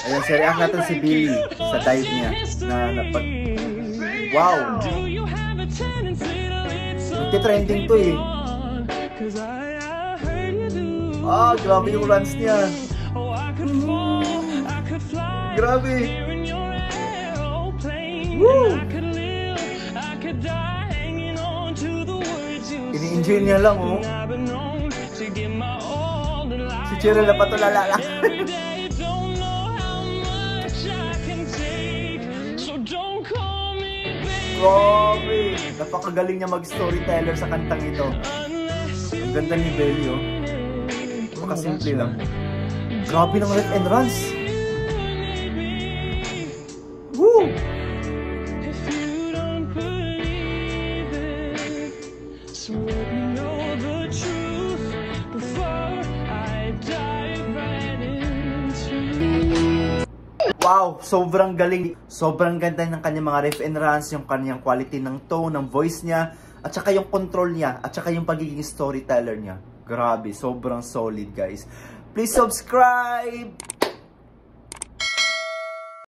Ayan, react natin si Billy sa dive niya. Wow! Nagtitrending to eh. Ah, grabe yung runs niya. Grabe. Woo! Ini-enjoy niya lang, oh. Si Cheryl na patulala lang. Grabe. Napakagaling niya mag-storyteller sa kantang ito. Ang ganda ni Belly, oh. Makasimple lang. Grabe ng riff and runs. Woo! Wow, sobrang galing. Sobrang ganda ng kanyang mga riff and runs, yung kanyang quality ng tone, ng voice niya, at saka yung control niya, at saka yung pagiging storyteller niya. Grabe, sobrang solid, guys. Please subscribe!